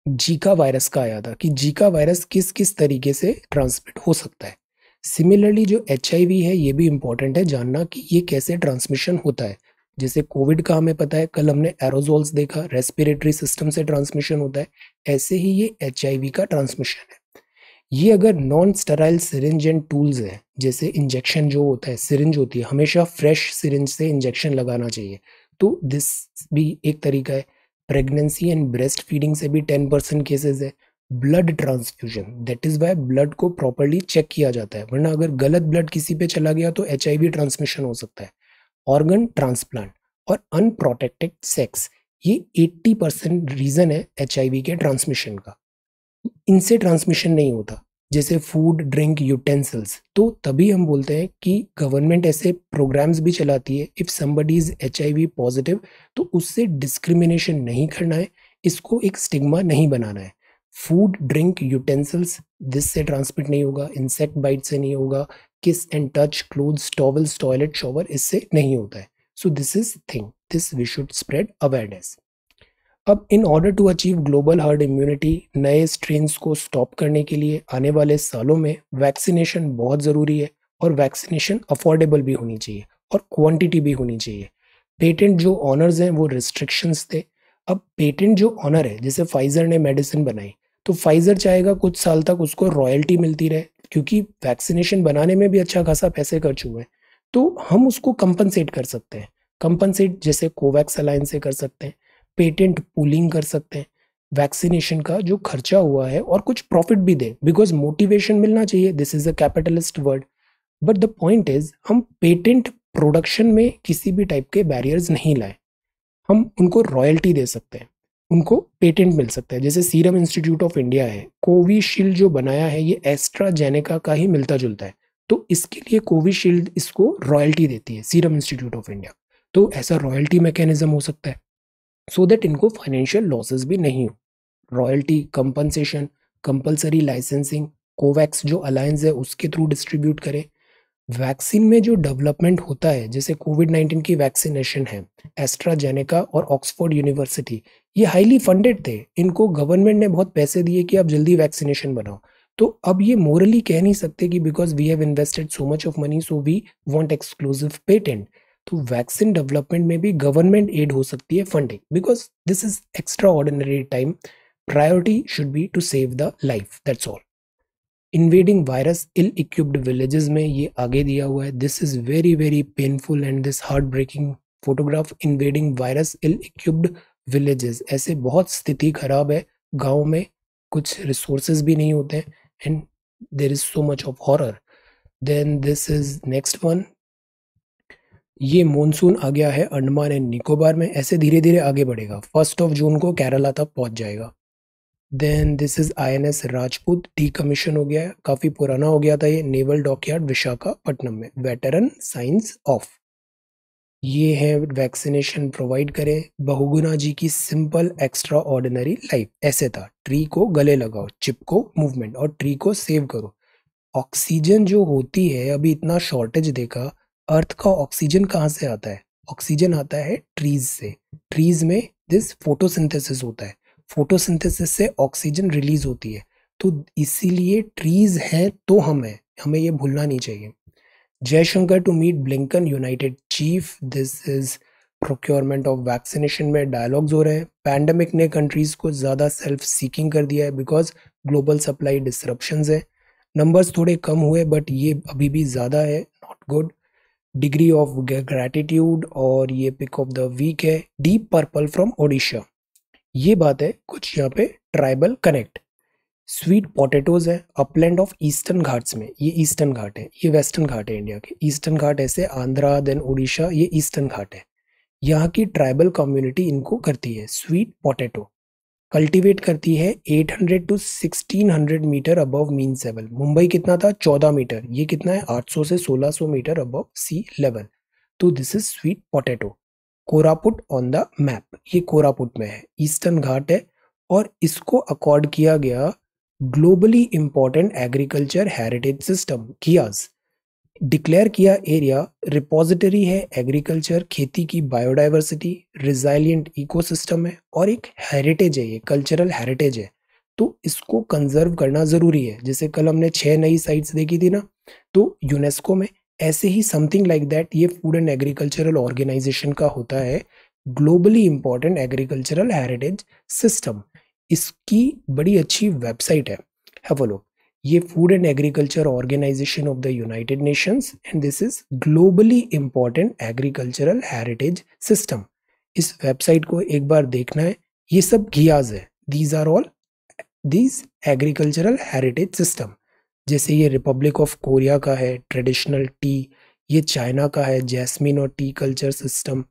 जीका वायरस का आया था कि जीका वायरस किस किस तरीके से ट्रांसमिट हो सकता है। सिमिलरली जो HIV है, ये भी इंपॉर्टेंट है जानना कि ये कैसे ट्रांसमिशन होता है। जैसे कोविड का हमें पता है, कल हमने एरोजोल्स देखा, रेस्पिरेटरी सिस्टम से ट्रांसमिशन होता है, ऐसे ही ये HIV का ट्रांसमिशन है। ये अगर non sterile syringe and tools है, जैसे इंजेक्शन जो होता है, सिरिंज होती है, हमेशा फ्रेश सिरिंज से इंजेक्शन लगाना चाहिए। तो दिस भी एक तरीका है। प्रेगनेंसी एंड ब्रेस्ट फीडिंग से भी 10% केसेस है। Blood transfusion, that is why blood को प्रॉपरली चेक किया जाता है, वरना अगर गलत ब्लड किसी पे चला गया तो HIV ट्रांसमिशन हो सकता है। ऑर्गन ट्रांसप्लांट और अनप्रोटेक्टेड सेक्स, ये 80% रीजन है HIV के ट्रांसमिशन का। इनसे ट्रांसमिशन नहीं होता, जैसे फूड, ड्रिंक, यूटेंसिल्स। तो तभी हम बोलते हैं कि गवर्नमेंट ऐसे प्रोग्राम्स भी चलाती है, if somebody is HIV positive तो उससे डिस्क्रिमिनेशन नहीं करना है, इसको एक स्टिग्मा नहीं बनाना है। फूड, ड्रिंक, यूटेंसिल्स, दिस से ट्रांसमिट नहीं होगा, इंसेक्ट बाइट से नहीं होगा, kiss and touch, clothes, towels, toilet, shower, इससे नहीं होता है। So this is thing, this we should spread awareness. अब in order to achieve global herd immunity, नए स्ट्रेन्स को स्टॉप करने के लिए आने वाले सालों में वैक्सीनेशन बहुत ज़रूरी है, और वैक्सीनेशन अफोर्डेबल भी होनी चाहिए और क्वांटिटी भी होनी चाहिए। पेटेंट जो ऑनर्स हैं वो रिस्ट्रिक्शंस थे। अब पेटेंट जो ऑनर है, जैसे फाइजर ने मेडिसिन बनाई, तो फाइजर चाहेगा कुछ साल तक उसको रॉयल्टी मिलती रहे, क्योंकि वैक्सीनेशन बनाने में भी अच्छा खासा पैसे खर्च हुए हैं। तो हम उसको कंपनसेट कर सकते हैं। कंपनसेट जैसे कोवैक्स अलायंस से कर सकते हैं, पेटेंट पूलिंग कर सकते हैं, वैक्सीनेशन का जो खर्चा हुआ है, और कुछ प्रॉफिट भी दे, बिकॉज मोटिवेशन मिलना चाहिए। This is a capitalist word, but the point is हम पेटेंट प्रोडक्शन में किसी भी टाइप के बैरियर्स नहीं लाए। हम उनको रॉयल्टी दे सकते हैं, उनको पेटेंट मिल सकता है। जैसे सीरम इंस्टीट्यूट ऑफ इंडिया है, कोविशील्ड जो बनाया है ये एस्ट्राजेनेका का ही मिलता जुलता है, तो इसके लिए कोविशील्ड इसको रॉयल्टी देती है, सीरम इंस्टीट्यूट ऑफ इंडिया। तो ऐसा रॉयल्टी मैकेनिज्म हो सकता है, सो दैट इनको फाइनेंशियल लॉसेस भी नहीं हो। Royalty, compensation, compulsory licensing, Covax जो अलायंस है उसके थ्रू डिस्ट्रीब्यूट करें। वैक्सीन में जो डेवलपमेंट होता है, जैसे कोविड-19 की वैक्सीनेशन है, एस्ट्राजेनेका और ऑक्सफोर्ड यूनिवर्सिटी, ये हाईली फंडेड थे, इनको गवर्नमेंट ने बहुत पैसे दिए कि आप जल्दी वैक्सीनेशन बनाओ। तो अब ये मोरली कह नहीं सकते कि because we have invested so much of money so we want exclusive patent. तो वैक्सीन डेवलपमेंट में भी गवर्नमेंट एड हो सकती है funding, because this is extraordinary time. Priority should be to save the life, that's all. Invading virus ill equipped villages में ये आगे दिया हुआ है। This is very very painful and this heartbreaking photograph. Invading virus ill equipped villages, ऐसे बहुत स्थिति खराब है गांव में, कुछ रिसोर्सेज भी नहीं होते हैं and there is so much of horror. Then this is next one. ये मॉनसून आ गया है अंडमान एंड निकोबार में, ऐसे धीरे धीरे आगे बढ़ेगा, 1 जून को केरला तक पहुंच जाएगा। Then this is INS Rajput, decommission हो गया है, काफी पुराना हो गया था ये, नेवल डॉकयार्ड विशाखापट्टनम में। वेटरन साइंस ऑफ, ये है वैक्सीनेशन प्रोवाइड करें। बहुगुणा जी की सिंपल एक्स्ट्रा ऑर्डिनरी लाइफ ऐसे था, ट्री को गले लगाओ, चिपको मूवमेंट और ट्री को सेव करो। ऑक्सीजन जो होती है, अभी इतना शॉर्टेज देखा, अर्थ का ऑक्सीजन कहाँ से आता है? ऑक्सीजन आता है ट्रीज से। ट्रीज में दिस फोटोसिंथेसिस होता है, फोटोसिंथेसिस से ऑक्सीजन रिलीज होती है। तो इसीलिए ट्रीज हैं तो हम हैं, हमें ये भूलना नहीं चाहिए। Jaishankar to meet Blinken united chief, this is procurement of vaccination में डायलॉग्स हो रहे हैं। पैंडेमिक ने कंट्रीज को ज्यादा सेल्फ सीकिंग कर दिया है बिकॉज ग्लोबल सप्लाई डिसरप्शंस है। नंबर्स थोड़े कम हुए बट ये अभी भी ज्यादा है, not good. Degree of gratitude और ये पिक ऑफ द वीक है, डीप पर्पल फ्रॉम ओडिशा। ये बात है कुछ यहाँ पे ट्राइबल कनेक्ट। स्वीट पोटैटोज है अपलैंड ऑफ ईस्टर्न घाट्स में, ये ईस्टर्न घाट है, ये वेस्टर्न घाट है इंडिया के। ईस्टर्न घाट ऐसे आंध्रा देन उड़ीसा, ये ईस्टर्न घाट है। यहाँ की ट्राइबल कम्युनिटी इनको करती है स्वीट पोटैटो, कल्टीवेट करती है 800 to 1600 metre above mean sea level. Mumbai कितना था? 14 मीटर, ये कितना है? 800 से 1600 मीटर अबव सी लेवल। तो this is sweet potato. Koraput on the map, ये कोरापुट में है, ईस्टर्न घाट है और इसको अकॉर्ड किया गया globally important agriculture heritage system कियास। डिक्लेयर किया एरिया रिपोजिटरी है एग्रीकल्चर, खेती की बायोडाइवर्सिटी, रिजाइलियंट इकोसिस्टम है और एक हेरिटेज है, ये कल्चरल हेरिटेज है। तो इसको कंजर्व करना जरूरी है। जैसे कल हमने 6 नई साइट्स देखी थी ना, तो यूनेस्को में ऐसे ही समथिंग लाइक दैट ये फूड एंड एग्रीकल्चरल ऑर्गेनाइजेशन का होता है globally important agricultural heritage system. इसकी बड़ी अच्छी वेबसाइट है, हैव अ लुक। ये food and agriculture organisation of the United Nations and this is globally important agricultural heritage system. इस वेबसाइट को एक बार देखना है। ये सब घियाज है, these are all these agricultural heritage system. जैसे ये रिपब्लिक ऑफ कोरिया का है ट्रेडिशनल टी, ये चाइना का है जैस्मिन और टी कल्चर सिस्टम,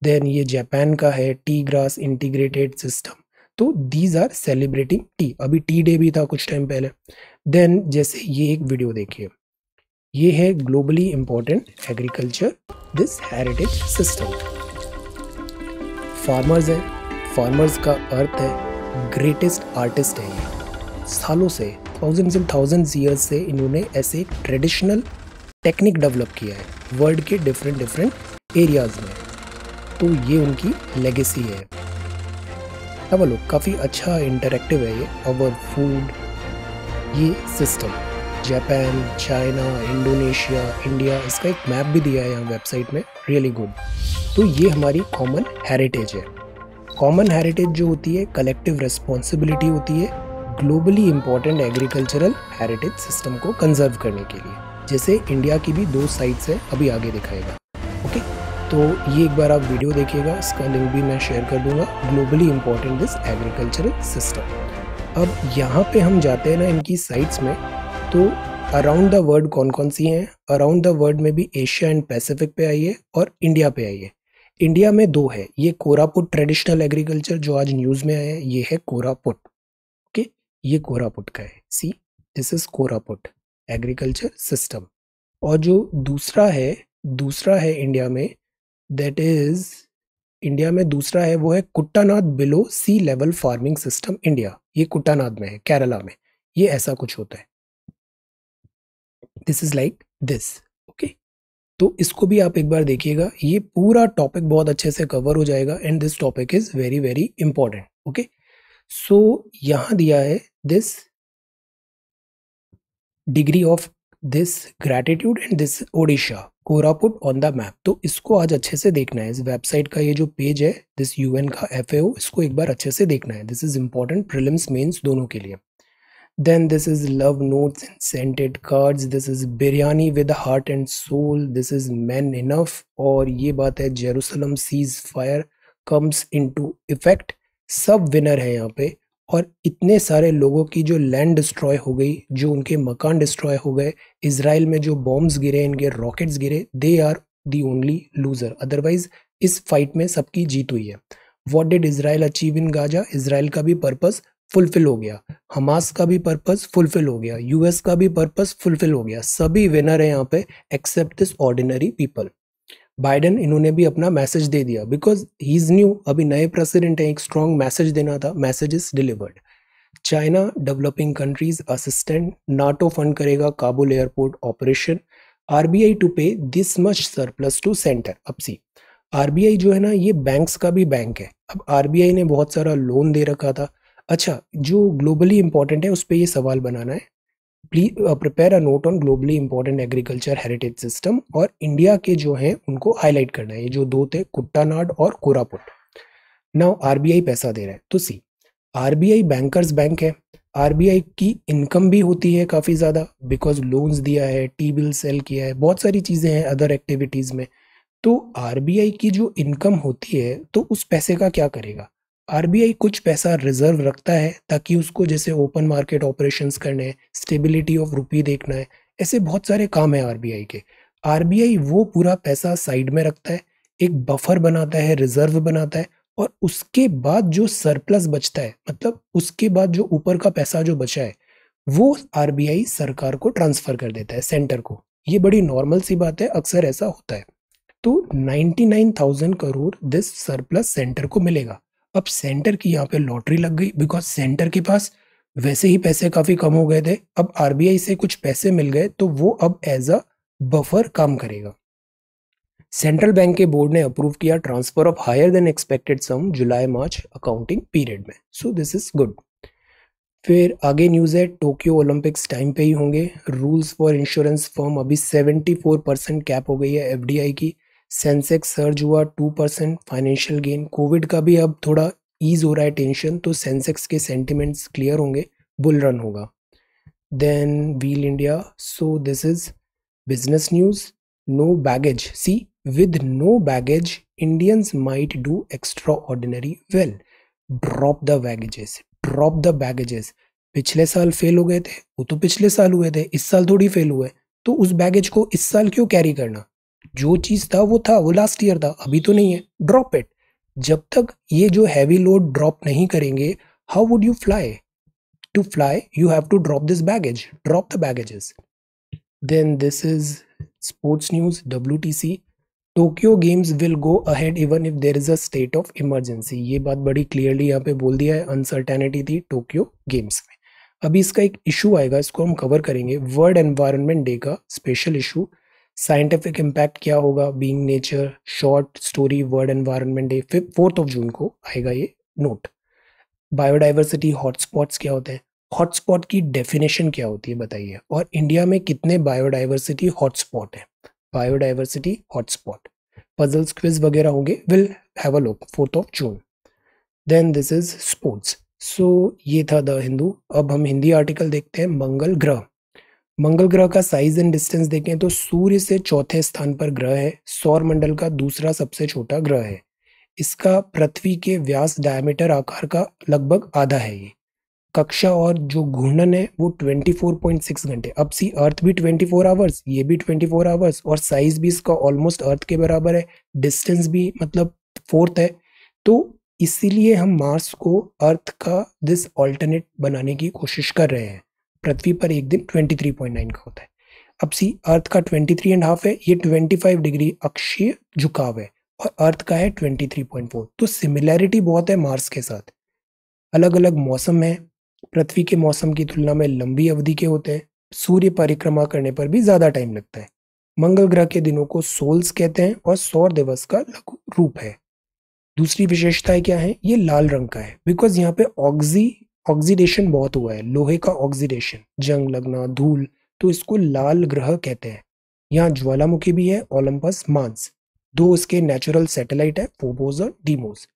देन ये जापान का है टी ग्रास इंटीग्रेटेड सिस्टम। तो दीज आर सेलिब्रेटिंग टी, अभी टी डे भी था कुछ टाइम पहले। देन जैसे ये एक वीडियो देखिए, ये है globally important agriculture this heritage system. Farmers है, फार्मर्स का अर्थ है ग्रेटेस्ट आर्टिस्ट है ये। सालों से थाउजेंड्स एंड थाउजेंड्स ईयर्स से इन्होंने ऐसे ट्रेडिशनल टेक्निक डेवलप किया है वर्ल्ड के डिफरेंट डिफरेंट एरियाज में। तो ये उनकी लेगेसी है। अब लोग काफ़ी अच्छा इंटरेक्टिव है ये। अवर फूड, ये system Japan, China, Indonesia, India, इसका एक मैप भी दिया है यहाँ वेबसाइट में, रियली गुड। तो ये हमारी कॉमन हेरिटेज है। कॉमन हेरिटेज जो होती है कलेक्टिव रिस्पॉन्सिबिलिटी होती है globally important agricultural heritage system को कंजर्व करने के लिए। जैसे इंडिया की भी 2 साइट्स है, अभी आगे दिखाएगा। ओके, तो ये एक बार आप वीडियो देखिएगा, इसका लिंक भी मैं शेयर कर दूंगा, globally important this agricultural system. अब यहाँ पे हम जाते हैं ना इनकी साइट्स में, तो अराउंड द वर्ल्ड कौन कौन सी हैं? अराउंड द वर्ल्ड में भी एशिया एंड पैसिफिक पे आई है और इंडिया पे आई है। इंडिया में 2 है, ये कोरापुट ट्रेडिशनल एग्रीकल्चर जो आज न्यूज में आया है, ये है कोरापुट। ओके, ये कोरापुट का है, see this is Koraput agriculture system. और जो दूसरा है इंडिया में, दैट इज इंडिया में दूसरा है, वो है कुट्टानाद बिलो सी लेवल फार्मिंग सिस्टम इंडिया। ये कुट्टानाद में है, केरला में। ये ऐसा कुछ होता है, this is like this. Okay, तो इसको भी आप एक बार देखिएगा, ये पूरा टॉपिक बहुत अच्छे से कवर हो जाएगा and this topic is very very important. Okay, so यहां दिया है this degree of this gratitude and this Odisha Koraput on the map. तो इसको आज अच्छे से देखना है। इस वेबसाइट का ये जो पेज है दिस यूएन का एफएओ, इसको एक बार अच्छे से देखना है। This is important prelims mains दोनों के लिए। Then this is love notes and scented cards, this is biryani with heart and soul, this is man enough, और ये बात है Jerusalem cease fire comes into effect. सब विनर है यहाँ पे। और इतने सारे लोगों की जो लैंड डिस्ट्रॉय हो गई, जो उनके मकान डिस्ट्रॉय हो गए, इजराइल में जो बॉम्ब्स गिरे, इनके रॉकेट्स गिरे, they are the only loser. Otherwise इस फाइट में सबकी जीत हुई है। What did Israel achieve in Gaza? Israel का भी पर्पस फुलफिल हो गया, हमास का भी पर्पस फुलफिल हो गया, यूएस का भी पर्पस फुलफिल हो गया। सभी विनर है यहाँ पे except this ordinary people. Biden इन्होंने भी अपना मैसेज दे दिया बिकॉज ही इज न्यू, अभी नए प्रेसिडेंट है, एक स्ट्रॉन्ग मैसेज देना था, message is delivered. China developing countries assistant, NATO fund करेगा Kabul airport operation, RBI to pay this much surplus to centre. अब सी आरबीआई जो है ना, ये बैंक्स का भी बैंक है। अब आरबीआई ने बहुत सारा लोन दे रखा था। अच्छा, जो ग्लोबली इंपॉर्टेंट है उस पर ये सवाल बनाना है। Please prepare a note on globally important agriculture heritage system, और इंडिया के जो हैं उनको हाईलाइट करना है। ये जो दो थे, कुट्टानाड और कोरापुट। नाउ आरबीआई पैसा दे रहा है, तो सी आरबीआई बैंकर्स बैंक है। आरबीआई की इनकम भी होती है काफी ज्यादा बिकॉज लोन्स दिया है, टी बिल सेल किया है, बहुत सारी चीजें हैं अदर एक्टिविटीज में। तो आरबीआई की जो इनकम होती है, तो उस पैसे का क्या करेगा? आरबीआई कुछ पैसा रिजर्व रखता है ताकि उसको जैसे ओपन मार्केट ऑपरेशंस करने हैं, स्टेबिलिटी ऑफ रुपी देखना है, ऐसे बहुत सारे काम है आरबीआई के। आरबीआई वो पूरा पैसा साइड में रखता है, एक बफर बनाता है, रिजर्व बनाता है, और उसके बाद जो सरप्लस बचता है, मतलब उसके बाद जो ऊपर का पैसा जो बचा है, वो आरबीआई सरकार को ट्रांसफर कर देता है, सेंटर को। ये बड़ी नॉर्मल सी बात है, अक्सर ऐसा होता है। तो 99,000 करोड़ दिस सरप्लस सेंटर को मिलेगा। अब सेंटर की यहाँ पे लॉटरी लग गई बिकॉज सेंटर के पास वैसे ही पैसे काफी कम हो गए थे। अब आरबीआई से कुछ पैसे मिल गए तो वो अब एज अ बफर काम करेगा। सेंट्रल बैंक के बोर्ड ने अप्रूव किया transfer of higher than expected sum July March accounting period में। So this is good. फिर आगे न्यूज़ है, टोक्यो ओलंपिक्स टाइम पे ही होंगे। रूल्स फॉर इंश्योरेंस फर्म, अभी 74% कैप हो गई है एफडीआई की। सेंसेक्स सर्ज हुआ 2%, फाइनेंशियल गेन। कोविड का भी अब थोड़ा ईज हो रहा है टेंशन, तो सेंसेक्स के सेंटिमेंट्स क्लियर होंगे, बुल रन होगा। Then wheel India, so this is business news. No baggage, see with no baggage Indians might do extraordinary well. Drop the baggages, drop the baggages. पिछले साल fail हो गए थे, वो तो पिछले साल हुए थे, इस साल थोड़ी फेल हुए। तो उस बैगेज को इस साल क्यों कैरी करना? जो चीज था वो लास्ट ईयर था, अभी तो नहीं है, ड्रॉप इट। जब तक ये जो हैवी लोड ड्रॉप नहीं करेंगे, how would you fly? To fly you have to drop this baggage, drop the baggages. Then this is sports news, WTC, Tokyo games will go ahead even if there is a state of emergency. ये बात बड़ी clearly यहाँ पे बोल दिया है, uncertainty थी Tokyo games में। अभी इसका एक इशू आएगा, इसको हम कवर करेंगे, वर्ल्ड एनवायरनमेंट डे का स्पेशल इशू। साइंटिफिक इम्पैक्ट क्या होगा, being nature, short story world environment day, 4 जून को आएगा ये नोट। बायोडाइवर्सिटी हॉटस्पॉट्स क्या होते हैं, हॉटस्पॉट की डेफिनेशन क्या होती है बताइए, और इंडिया में कितने बायोडाइवर्सिटी हॉटस्पॉट है? बायोडाइवर्सिटी हॉटस्पॉट पजल्स क्विज वगैरह होंगे, will have a look 4 June. Then this is sports. So ये था द हिंदू। अब हम हिंदी आर्टिकल देखते हैं। मंगल ग्रह, मंगल ग्रह का साइज एंड डिस्टेंस देखें तो सूर्य से चौथे स्थान पर ग्रह है, सौर मंडल का दूसरा सबसे छोटा ग्रह है। इसका पृथ्वी के व्यास डायमीटर आकार का लगभग आधा है ये। कक्षा और जो घूर्णन है वो 24.6 घंटे। अब सी अर्थ भी 24 आवर्स, ये भी 24 आवर्स, और साइज भी इसका ऑलमोस्ट अर्थ के बराबर है, डिस्टेंस भी मतलब फोर्थ है। तो इसीलिए हम मार्स को अर्थ का दिस ऑल्टरनेट बनाने की कोशिश कर रहे हैं। पृथ्वी पर एक दिन 23.9 का होता है। अब सी अर्थ का 23.5 है, ये 25 डिग्री अक्षीय झुकाव है, और अर्थ का है 23.4। तो सिमिलैरिटी बहुत है मार्स के साथ। अलग अलग मौसम है, पृथ्वी के मौसम की तुलना में लंबी अवधि के होते हैं, सूर्य परिक्रमा करने पर भी ज्यादा टाइम लगता है। मंगल ग्रह के दिनों को सोल्स कहते हैं और सौर दिवस का लघु रूप है। दूसरी विशेषताएं क्या है, ये लाल रंग का है बिकॉज यहाँ पे ऑक्सीडेशन बहुत हुआ है, लोहे का ऑक्सीडेशन, जंग लगना, धूल, तो इसको लाल ग्रह कहते हैं। यहाँ ज्वालामुखी भी है, ओलंपस, मार्स, दो इसके नेचुरल सैटेलाइट है, फोबोस और डीमोस।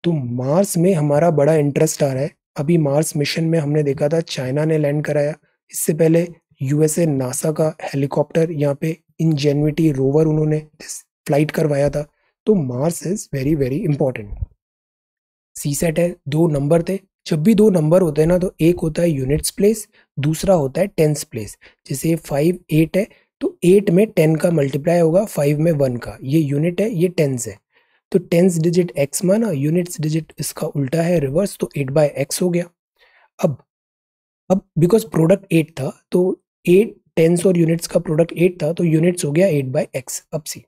तो मार्स में हमारा बड़ा इंटरेस्ट आ रहा है। अभी मार्स मिशन में हमने देखा था चाइना ने लैंड कराया, इससे पहले यूएसए नासा का हेलीकॉप्टर यहाँ पे इंजेन्युइटी रोवर उन्होंने फ्लाइट करवाया था। तो Mars is very very important. CSAT है, दो नंबर थे। जब भी दो नंबर होते हैं ना, तो एक होता है यूनिट्स प्लेस, दूसरा होता है टेंस प्लेस। जैसे 5 8 है, तो 8 में 10 का मल्टीप्लाई होगा, 5 में 1 का। ये यूनिट है, ये टेंस है। तो टेंस डिजिट एक्स माना, यूनिट्स डिजिट इसका उल्टा है, रिवर्स, तो 8/x हो गया। अब अब बिकॉज प्रोडक्ट 8 था, तो 8 टेंस और यूनिट्स का प्रोडक्ट 8 था, तो यूनिट्स हो गया 8/x। अब सी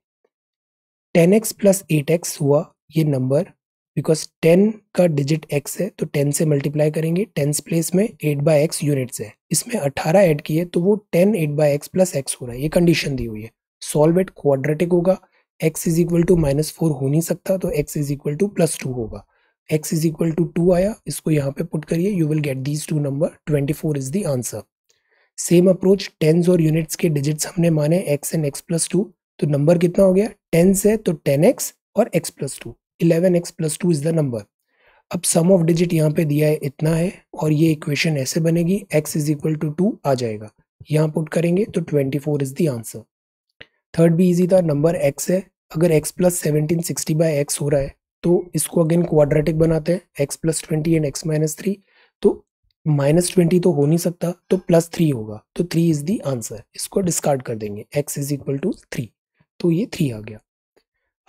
10x प्लस 8x हुआ ये नंबर, बिकॉज 10 का डिजिट x है, तो 10 से मल्टीप्लाई करेंगे, टेंस प्लेस में 8/x यूनिट्स है, इसमें 18 ऐड किए तो वो 10 8/x प्लस x हो रहा है। ये कंडीशन दी हुई है। सॉल्व इट, क्वाड्रेटिक होगा। x इज इक्वल टू -4 हो नहीं सकता, तो x इज इक्वल टू +2 होगा। x इज इक्वल टू 2 आया, इसको यहाँ पे पुट करिए, you will get these two number, 24 is the answer. Same approach, tens और यूनिट्स के डिजिट्स हमने माने x एंड x+2, तो नंबर कितना हो गया, टेंस है तो 10x और x+2, 11x+2 is the number. अब सम ऑफ डिजिट यहाँ पे दिया है इतना है, और ये इक्वेशन ऐसे बनेगी, x इज इक्वल टू 2 आ जाएगा, यहाँ पुट करेंगे तो 24 इज द आंसर। थर्ड भी इजी था, नंबर x है, अगर x प्लस 17 60/x हो रहा है, तो इसको अगेन क्वाड्रेटिक बनाते हैं, x प्लस 20 एंड x-3, तो -20 तो हो नहीं सकता, तो +3 होगा, तो 3 इज द आंसर। इसको डिस्कार्ड कर देंगे, x इज इक्वल टू 3, तो ये 3 आ गया।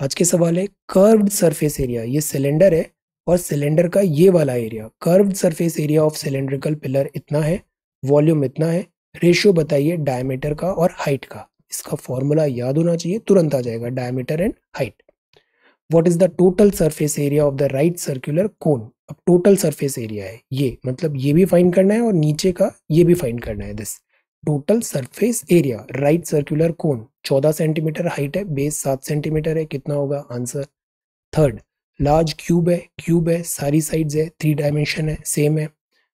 आज के सवाल है कर्व्ड सरफेस एरिया। ये सिलेंडर है, और सिलेंडर का ये वाला area, curved surface area of cylindrical pillar इतना है, वॉल्यूम इतना है, रेशियो बताइए डायमीटर का और हाइट का। इसका फॉर्मूला याद होना चाहिए, तुरंत आ जाएगा, diameter and height. What is the total surface area of the right circular cone. अब टोटल सरफेस एरिया है ये, मतलब ये भी फाइंड करना है और नीचे का ये भी फाइंड करना है। This total surface area right circular cone, 14 centimetre height है, बेस 7 सेंटीमीटर है, कितना होगा आंसर। थर्ड, लार्ज क्यूब है, सारी साइड्स है, 3 डायमेंशन है, सेम है।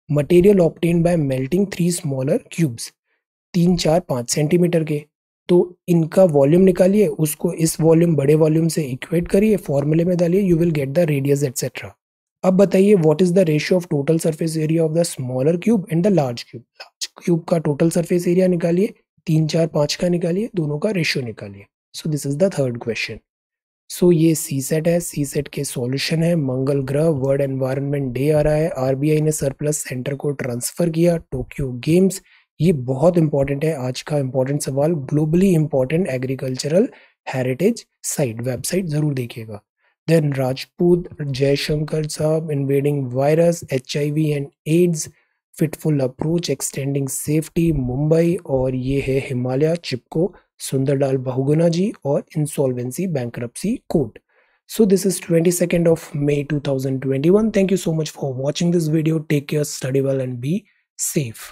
Material obtain bye melting 3 smaller cubes, 3 4 5 centimetre के। तो इनका वॉल्यूम निकालिए, उसको इस वॉल्यूम बड़े वॉल्यूम से इक्वेट करिए, फॉर्मूले में डालिए, you will get the radius etcetera. अब बताइए what is the ratio of total surface area of the smaller cube and the large cube. Large cube का टोटल सरफेस एरिया निकालिए, 3 4 5 का निकालिए, दोनों का रेशियो निकालिए। So this is the third question. So ये सी सेट है, सी set के सॉल्यूशन है, मंगल ग्रह, वर्ल्ड एनवायरनमेंट डे आ रहा है, आरबीआई ने सरप्लस सेंटर को ट्रांसफर किया, टोक्यो गेम्स, ये बहुत इंपॉर्टेंट है। आज का इंपॉर्टेंट सवाल, globally important agricultural heritage site, website जरूर देखिएगा। देन राजपूत जयशंकर साहब, invading virus, HIV and AIDS, fitful approach extending safety, Mumbai, और ये है हिमालय चिपको, सुंदरलाल बहुगुणा जी, और insolvency bankruptcy code. So this is 22nd of May 2021. Thank you so much for watching this video. Take care, study well and be safe.